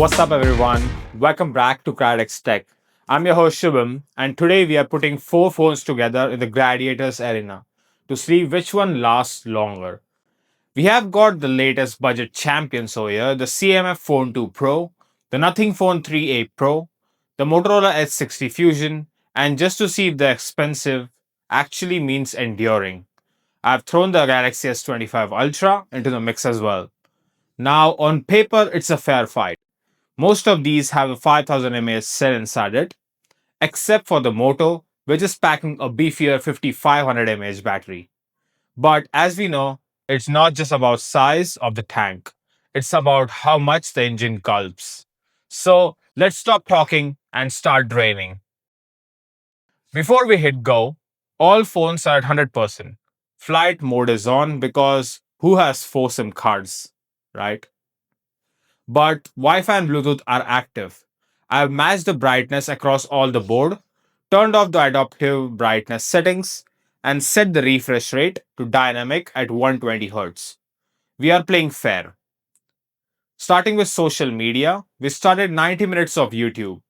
What's up, everyone? Welcome back to Cradex Tech. I'm your host Shubham, and today we are putting four phones together in the Gladiators Arena to see which one lasts longer. We have got the latest budget champions over here, the CMF Phone 2 Pro, the Nothing Phone 3A Pro, the Motorola S60 Fusion, and just to see if the expensive actually means enduring, I've thrown the Galaxy S25 Ultra into the mix as well. Now, on paper, it's a fair fight. Most of these have a 5000 mAh cell inside it, except for the Moto, which is packing a beefier 5500 mAh battery. But as we know, it's not just about size of the tank. It's about how much the engine gulps. So let's stop talking and start draining. Before we hit go, all phones are at 100%. Flight mode is on because who has four SIM cards, right? But Wi-Fi and Bluetooth are active. I've matched the brightness across all the board, turned off the adaptive brightness settings, and set the refresh rate to dynamic at 120 Hz. We are playing fair. Starting with social media, we started 90 minutes of YouTube.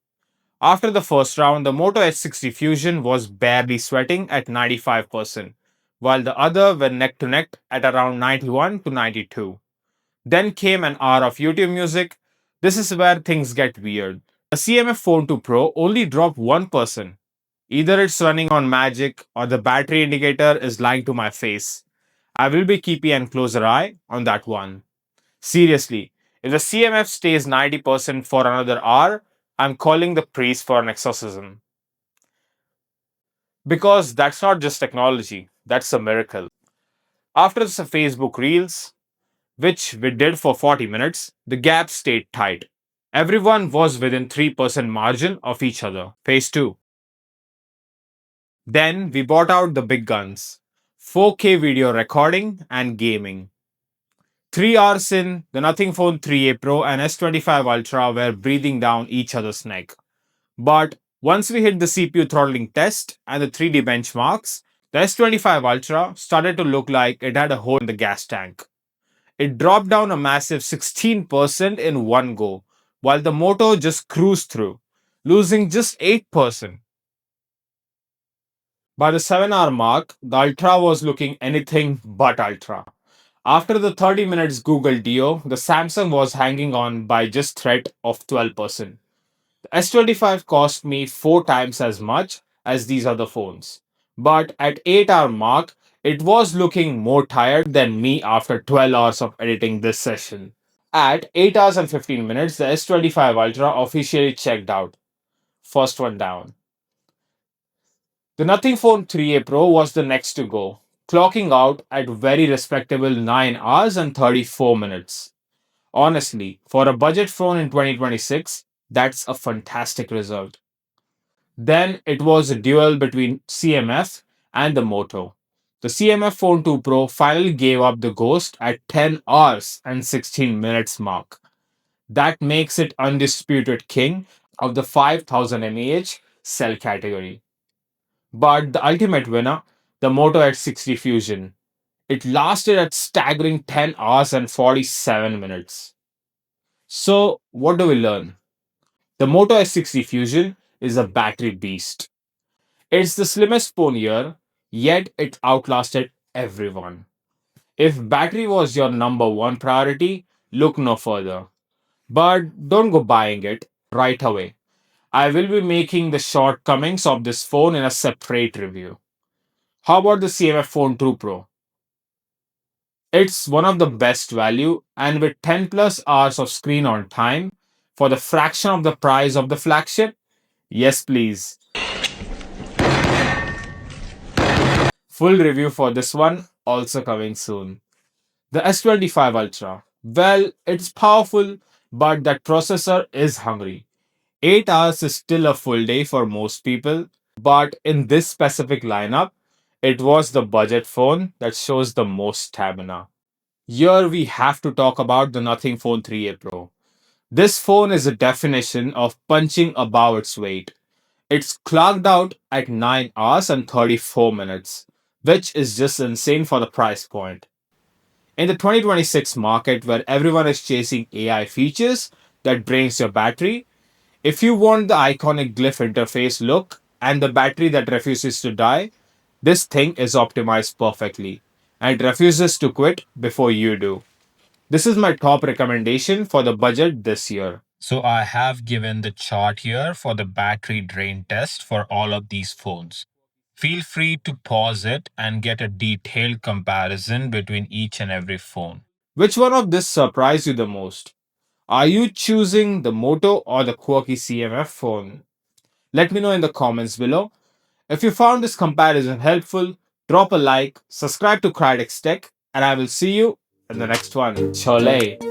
After the first round, the Moto S60 Fusion was barely sweating at 95%, while the other were neck to neck at around 91 to 92. Then came an hour of YouTube music. This is where things get weird. The CMF Phone 2 Pro only dropped 1%. Either it's running on magic or the battery indicator is lying to my face. I will be keeping a closer eye on that one. Seriously, if the CMF stays 90% for another hour, I'm calling the priest for an exorcism. Because that's not just technology, that's a miracle. After the Facebook Reels, which we did for 40 minutes, the gap stayed tight. Everyone was within 3% margin of each other. Phase 2. Then we bought out the big guns, 4K video recording and gaming. 3 hours in, the Nothing Phone 3A Pro and S25 Ultra were breathing down each other's neck. But once we hit the CPU throttling test and the 3D benchmarks, the S25 Ultra started to look like it had a hole in the gas tank. It dropped down a massive 16% in one go, while the Moto just cruised through, losing just 8%. By the 7-hour mark, the Ultra was looking anything but Ultra. After the 30 minutes Google Dio, the Samsung was hanging on by just threat of 12%. The S25 cost me 4 times as much as these other phones. But at 8-hour mark, it was looking more tired than me after 12 hours of editing this session. At 8 hours and 15 minutes, the S25 Ultra officially checked out. First one down. The Nothing Phone 3A Pro was the next to go, clocking out at very respectable 9 hours and 34 minutes. Honestly, for a budget phone in 2026, that's a fantastic result. Then it was a duel between CMF and the Moto. The CMF Phone 2 Pro finally gave up the ghost at 10 hours and 16 minutes mark. That makes it undisputed king of the 5000 mAh cell category. But the ultimate winner, the Moto H60 Fusion, it lasted at staggering 10 hours and 47 minutes. So, what do we learn? The Moto S60 Fusion is a battery beast. It's the slimmest phone here, yet it outlasted everyone. If battery was your number one priority, look no further. But don't go buying it right away. I will be making the shortcomings of this phone in a separate review. How about the CMF Phone 2 Pro? It's one of the best value, and with 10 plus hours of screen on time for the fraction of the price of the flagship, yes please. Full review for this one also coming soon. The S25 Ultra. Well, it's powerful, but that processor is hungry. 8 hours is still a full day for most people, but in this specific lineup, it was the budget phone that shows the most stamina. Here we have to talk about the Nothing Phone 3A Pro. This phone is a definition of punching above its weight. It's clocked out at 9 hours and 34 minutes, which is just insane for the price point. In the 2026 market where everyone is chasing AI features, that drains your battery. If you want the iconic glyph interface look and the battery that refuses to die, this thing is optimized perfectly and it refuses to quit before you do. This is my top recommendation for the budget this year. So I have given the chart here for the battery drain test for all of these phones. Feel free to pause it and get a detailed comparison between each and every phone. Which one of this surprised you the most? Are you choosing the Moto or the quirky CMF phone? Let me know in the comments below. If you found this comparison helpful, drop a like, subscribe to Crydex Tech, and I will see you in the next one. Chole!